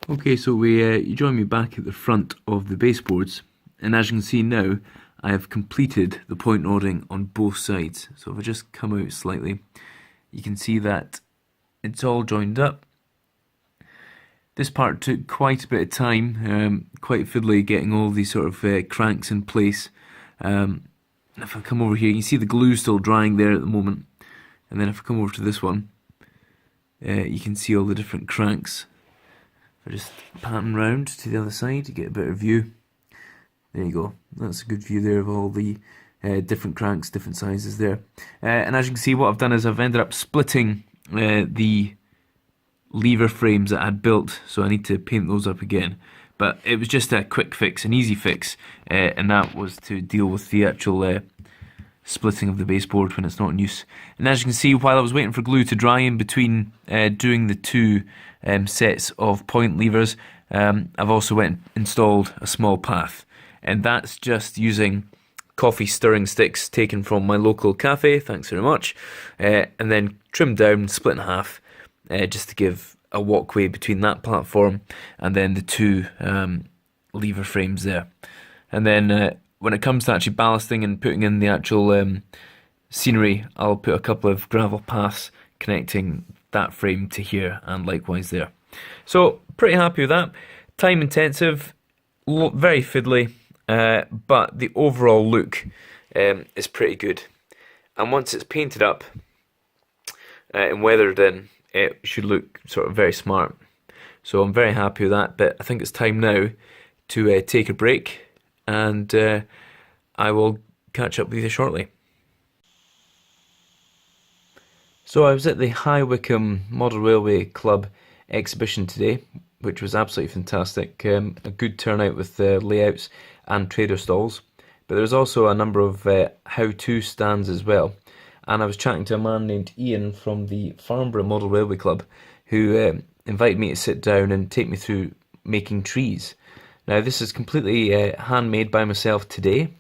Okay, so you join me back at the front of the baseboards, and as you can see now, I have completed the point rodding on both sides. So if I just come out slightly, you can see that it's all joined up. This part took quite a bit of time, quite fiddly getting all these sort of cranks in place. If I come over here, you can see the glue still drying there at the moment. And then if I come over to this one, you can see all the different cranks. I just pan round to the other side to get a better view. There you go. That's a good view there of all the different cranks, different sizes there. And as you can see, what I've done is I've ended up splitting the lever frames that I had built, so I need to paint those up again. But it was just a quick fix, an easy fix, and that was to deal with the actual splitting of the baseboard when it's not in use. And as you can see, while I was waiting for glue to dry in between doing the two sets of point levers, I've also went and installed a small path, and that's just using coffee stirring sticks taken from my local cafe, thanks very much, and then trimmed down, split in half, just to give a walkway between that platform and then the two lever frames there. And then when it comes to actually ballasting and putting in the actual scenery, I'll put a couple of gravel paths connecting that frame to here and likewise there. So pretty happy with that. Time intensive, very fiddly, but the overall look is pretty good. And once it's painted up and weathered in, it should look sort of very smart. So I'm very happy with that, but I think it's time now to take a break, and I will catch up with you shortly. So I was at the High Wycombe Model Railway Club exhibition today, which was absolutely fantastic. A good turnout with layouts and trader stalls, but there was also a number of how-to stands as well. And I was chatting to a man named Ian from the Farnborough Model Railway Club, who invited me to sit down and take me through making trees. Now this is completely handmade by myself today.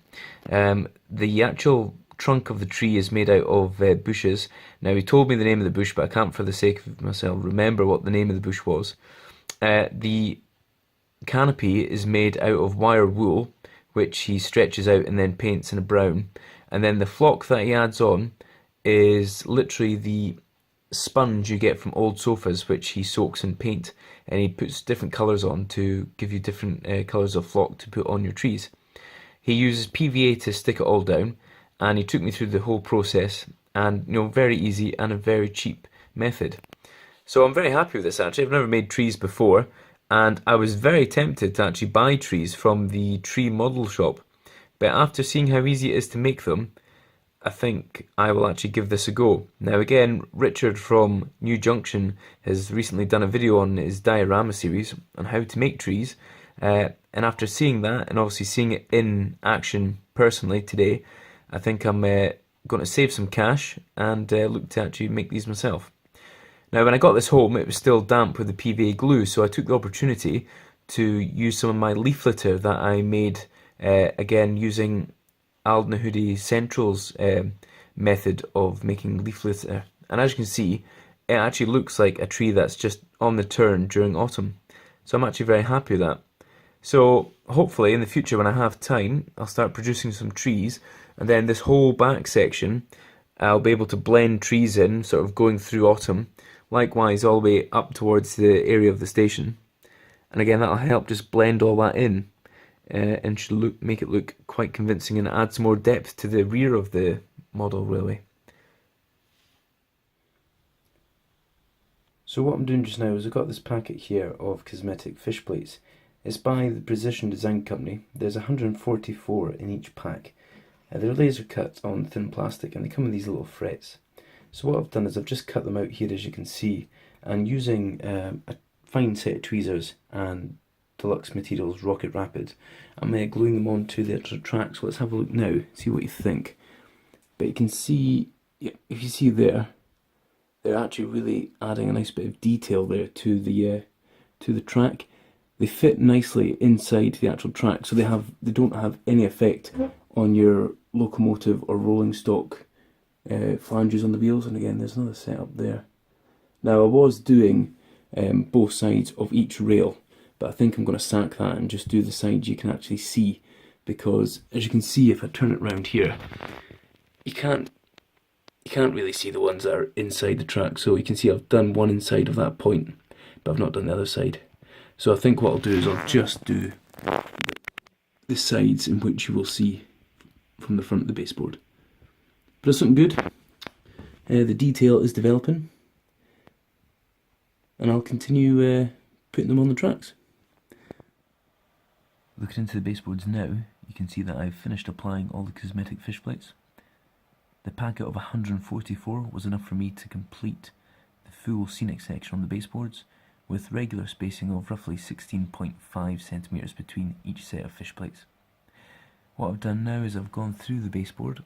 The actual trunk of the tree is made out of bushes. Now he told me the name of the bush, but I can't for the sake of myself remember what the name of the bush was. The canopy is made out of wire wool, which he stretches out and then paints in a brown. And then the flock that he adds on is literally the sponge you get from old sofas, which he soaks in paint, and he puts different colours on to give you different colours of flock to put on your trees. He uses PVA to stick it all down, and he took me through the whole process, and very easy and a very cheap method. So I'm very happy with this actually. I've never made trees before, and I was very tempted to actually buy trees from the tree model shop, but after seeing how easy it is to make them, I think I will actually give this a go. Now again, Richard from New Junction has recently done a video on his diorama series on how to make trees, and after seeing that and obviously seeing it in action personally today, I think I'm going to save some cash and look to actually make these myself. Now when I got this home, it was still damp with the PVA glue, so I took the opportunity to use some of my leaf litter that I made, again using Aldnahoodie Central's method of making leaf litter. And as you can see, it actually looks like a tree that's just on the turn during autumn. So I'm actually very happy with that. So hopefully in the future when I have time, I'll start producing some trees, and then this whole back section I'll be able to blend trees in, sort of going through autumn, likewise all the way up towards the area of the station. And again, that'll help just blend all that in, and should make it look quite convincing, and add some more depth to the rear of the model railway. So what I'm doing just now is I've got this packet here of cosmetic fish plates. It's by the Precision Design Company. There's 144 in each pack. They're laser cut on thin plastic, and they come with these little frets. So what I've done is I've just cut them out here, as you can see, and using a fine set of tweezers and Deluxe Materials Rocket Rapid, I'm gluing them onto the actual tracks. So let's have a look now, see what you think. But you can see, if you see there, they're actually really adding a nice bit of detail there to the track. They fit nicely inside the actual track, so they don't have any effect on your locomotive or rolling stock flanges on the wheels. And again, there's another setup there. Now I was doing both sides of each rail, but I think I'm going to sack that and just do the sides you can actually see, because as you can see, if I turn it around here, you can't really see the ones that are inside the track. So you can see I've done one inside of that point, but I've not done the other side. So I think what I'll do is I'll just do the sides in which you will see from the front of the baseboard. But it's looking good. The detail is developing, and I'll continue putting them on the tracks. Looking into the baseboards now, you can see that I've finished applying all the cosmetic fish plates. The packet of 144 was enough for me to complete the full scenic section on the baseboards, with regular spacing of roughly 16.5 centimetres between each set of fish plates. What I've done now is I've gone through the baseboard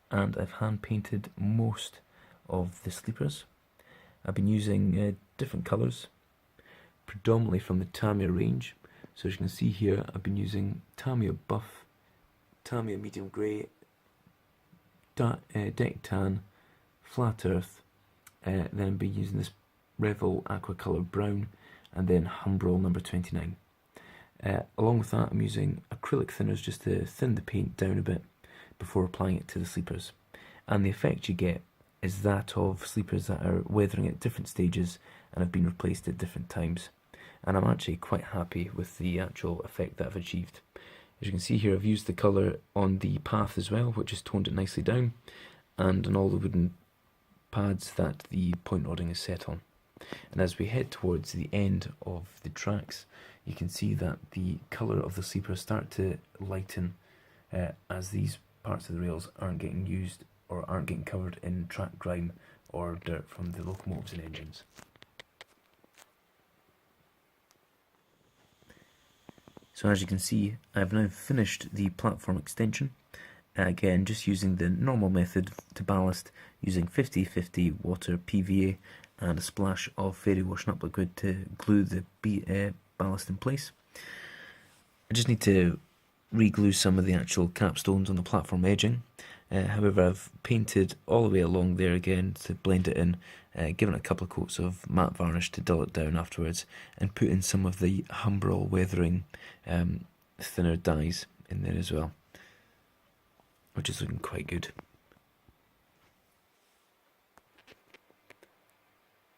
and I've hand painted most of the sleepers. I've been using different colours, predominantly from the Tamiya range. So as you can see here, I've been using Tamiya Buff, Tamiya Medium Grey, Deck Tan, Flat Earth, then I've been using this Revel Aqua Colour Brown, and then Humbrol number 29. Along with that, I'm using acrylic thinners just to thin the paint down a bit before applying it to the sleepers. And the effect you get is that of sleepers that are weathering at different stages and have been replaced at different times. And I'm actually quite happy with the actual effect that I've achieved. As you can see here, I've used the colour on the path as well, which has toned it nicely down, and on all the wooden pads that the point rodding is set on. And as we head towards the end of the tracks, you can see that the colour of the sleepers start to lighten as these parts of the rails aren't getting used or aren't getting covered in track grime or dirt from the locomotives and engines. So as you can see, I've now finished the platform extension. Again, just using the normal method to ballast, using 50/50 water PVA and a splash of fairy wash up liquid to glue the ballast in place. I just need to re-glue some of the actual capstones on the platform edging. However, I've painted all the way along there again to blend it in, given it a couple of coats of matte varnish to dull it down afterwards, and put in some of the Humbrol weathering thinner dyes in there as well, which is looking quite good.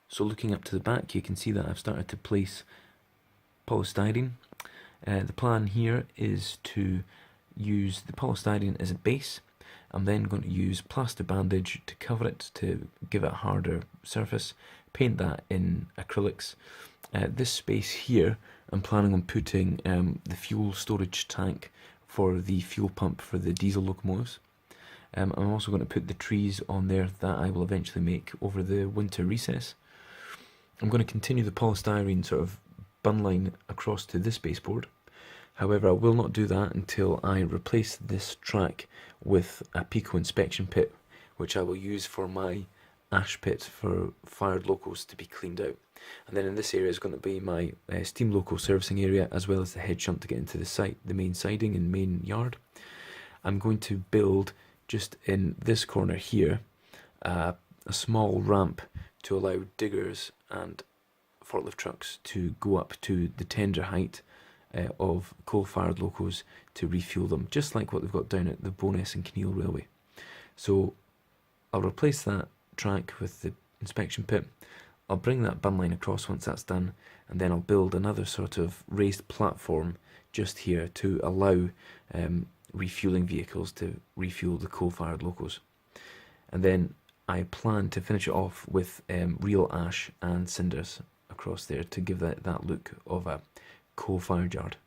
So looking up to the back, you can see that I've started to place polystyrene. The plan here is to use the polystyrene as a base. I'm then going to use plaster bandage to cover it to give it a harder surface, paint that in acrylics. This space here, I'm planning on putting the fuel storage tank for the fuel pump for the diesel locomotives. I'm also going to put the trees on there that I will eventually make over the winter recess. I'm going to continue the polystyrene sort of bun line across to this baseboard. However, I will not do that until I replace this track with a Pico inspection pit, which I will use for my ash pit for fired locos to be cleaned out. And then in this area is going to be my steam loco servicing area, as well as the head shunt to get into the site, the main siding and main yard. I'm going to build just in this corner here a small ramp to allow diggers and forklift trucks to go up to the tender height of coal-fired locos to refuel them, just like what they've got down at the Bowness and Kinneil Railway. So I'll replace that track with the inspection pit. I'll bring that bun line across once that's done, and then I'll build another sort of raised platform just here to allow refueling vehicles to refuel the coal-fired locos. And then I plan to finish it off with real ash and cinders across there to give that look of a coal-fired yard.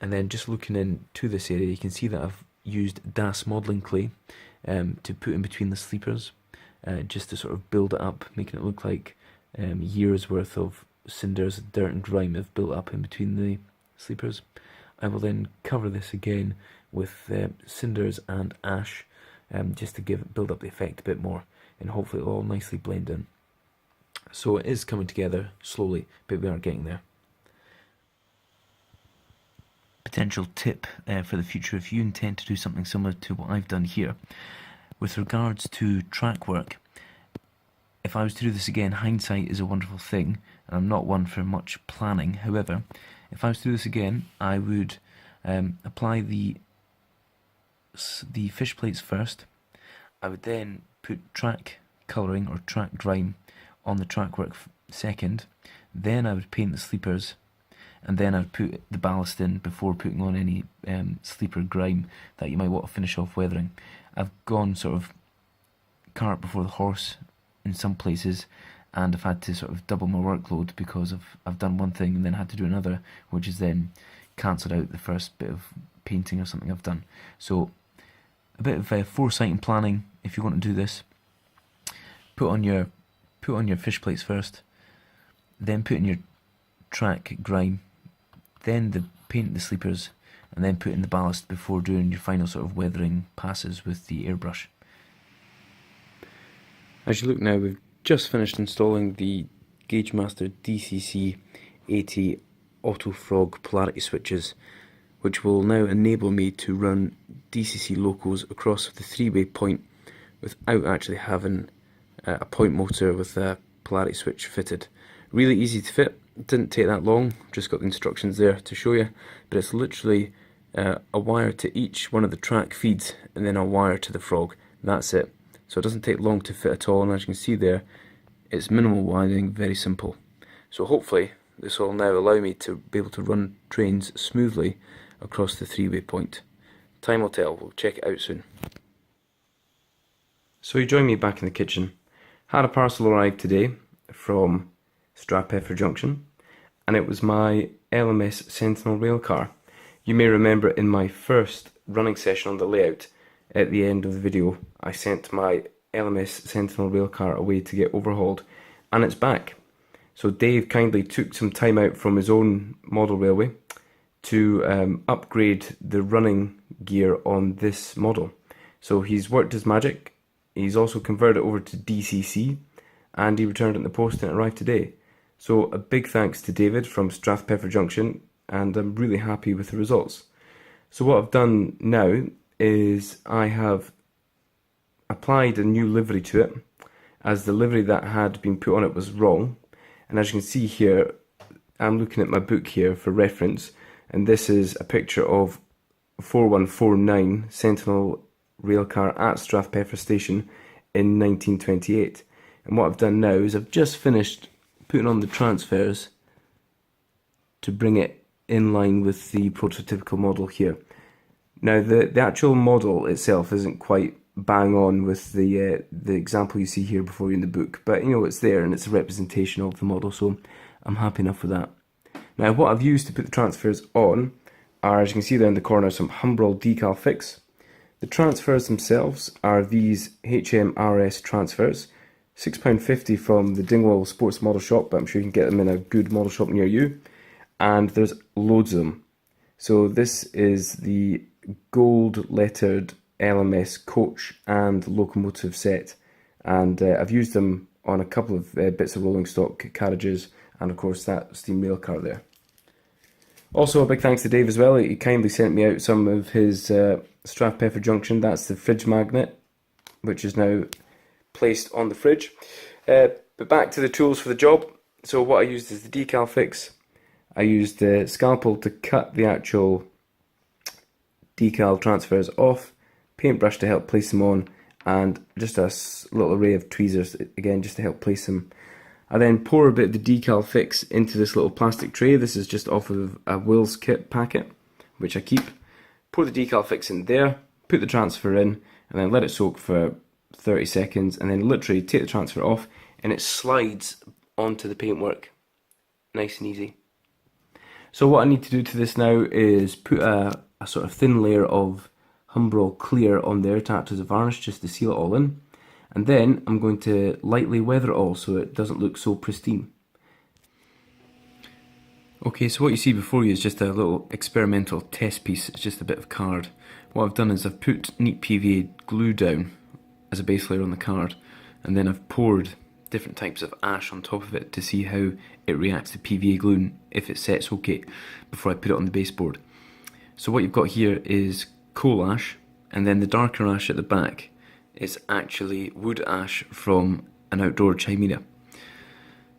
And then just looking into this area, you can see that I've used DAS modelling clay to put in between the sleepers, just to sort of build it up, making it look like years worth of cinders, dirt and grime have built up in between the sleepers. I will then cover this again with cinders and ash, just to build up the effect a bit more, and hopefully it'll all nicely blend in. So it is coming together slowly, but we are getting there. Potential tip for the future if you intend to do something similar to what I've done here. With regards to track work, if I was to do this again, hindsight is a wonderful thing, and I'm not one for much planning. However, if I was to do this again, I would apply the fish plates first. I would then put track colouring or track grime on the track work second. Then I would paint the sleepers, and then I'd put the ballast in before putting on any sleeper grime that you might want to finish off weathering. I've gone sort of cart before the horse in some places, and I've had to sort of double my workload because I've done one thing and then had to do another, which is then cancelled out the first bit of painting or something I've done. So a bit of foresight and planning if you want to do this. Put on your fish plates first, then put in your track grime, then paint the sleepers, and then put in the ballast before doing your final sort of weathering passes with the airbrush. As you look now, we've just finished installing the Gaugemaster DCC 80 Auto Frog polarity switches, which will now enable me to run DCC locos across the three-way point without actually having a point motor with a polarity switch fitted. Really easy to fit, it didn't take that long, just got the instructions there to show you, but it's literally a wire to each one of the track feeds and then a wire to the frog. That's it. So it doesn't take long to fit at all, and as you can see there, it's minimal wiring, very simple. So hopefully this will now allow me to be able to run trains smoothly across the three-way point. Time will tell, we'll check it out soon. So you join me back in the kitchen. Had a parcel arrive today from Strathpeffer Junction, and it was my LMS Sentinel Railcar. You may remember in my first running session on the layout, at the end of the video, I sent my LMS Sentinel Railcar away to get overhauled, and it's back. So Dave kindly took some time out from his own model railway to upgrade the running gear on this model. So he's worked his magic, he's also converted it over to DCC, and he returned it in the post and it arrived today. So a big thanks to David from Strathpeffer Junction, and I'm really happy with the results. So what I've done now is I have applied a new livery to it, as the livery that had been put on it was wrong. And as you can see here, I'm looking at my book here for reference, and this is a picture of 4149 Sentinel Railcar at Strathpeffer Station in 1928. And what I've done now is I've just finished putting on the transfers to bring it in line with the prototypical model here. Now the actual model itself isn't quite bang on with the example you see here before you in the book, but you know it's there and it's a representation of the model, so I'm happy enough with that. Now what I've used to put the transfers on are, as you can see there in the corner, some Humbrol decal fix. The transfers themselves are these HMRS transfers, £6.50 from the Dingwall Sports Model Shop, but I'm sure you can get them in a good model shop near you, and there's loads of them. So this is the gold lettered LMS coach and locomotive set, and I've used them on a couple of bits of rolling stock carriages, and of course that steam rail car there. Also a big thanks to Dave as well, he kindly sent me out some of his Strathpeffer Junction, that's the fridge magnet, which is now placed on the fridge. But back to the tools for the job. So what I used is the decal fix. I used the scalpel to cut the actual decal transfers off, paintbrush to help place them on, and just a little array of tweezers again just to help place them. I then pour a bit of the decal fix into this little plastic tray. This is just off of a Will's kit packet, which I keep. Pour the decal fix in there, put the transfer in, and then let it soak for 30 seconds, and then literally take the transfer off, and it slides onto the paintwork. Nice and easy. So what I need to do to this now is put a sort of thin layer of Humbrol clear on there to act as a varnish just to seal it all in, and then I'm going to lightly weather it all so it doesn't look so pristine. Okay, so what you see before you is just a little experimental test piece. It's just a bit of card. What I've done is I've put neat PVA glue down as a base layer on the card, and then I've poured different types of ash on top of it to see how it reacts to PVA glue and if it sets okay before I put it on the baseboard. So what you've got here is coal ash, and then the darker ash at the back is actually wood ash from an outdoor chimera.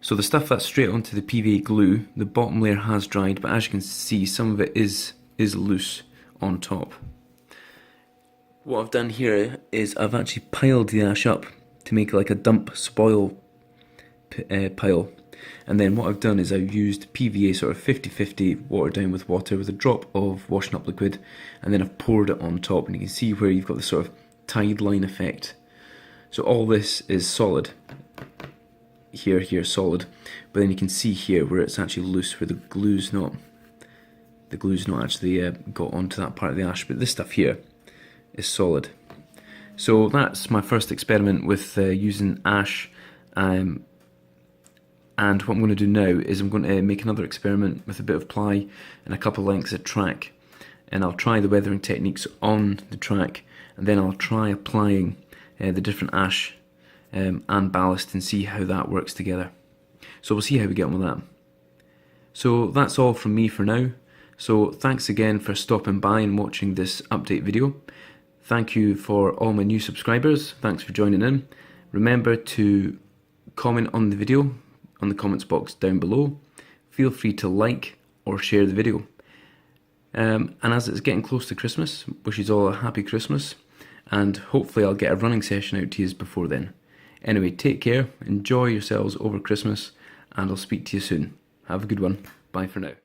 So the stuff that's straight onto the PVA glue, the bottom layer has dried, but as you can see, some of it is loose on top. What I've done here is I've actually piled the ash up to make like a dump spoil pile. And then what I've done is I've used PVA sort of 50-50 watered down with water with a drop of washing up liquid, and then I've poured it on top, and you can see where you've got this sort of tide line effect. So all this is solid. Here solid, but then you can see here where it's actually loose, where the glue's not actually got onto that part of the ash, but this stuff here is solid. So that's my first experiment with using ash, and what I'm going to do now is I'm going to make another experiment with a bit of ply and a couple lengths of track, and I'll try the weathering techniques on the track, and then I'll try applying the different ash and ballast and see how that works together. So we'll see how we get on with that. So that's all from me for now. So thanks again for stopping by and watching this update video. Thank you for all my new subscribers. Thanks for joining in. Remember to comment on the video on the comments box down below. Feel free to like or share the video. And as it's getting close to Christmas, wish you all a happy Christmas, and hopefully I'll get a running session out to you before then. Anyway, take care, enjoy yourselves over Christmas, and I'll speak to you soon. Have a good one. Bye for now.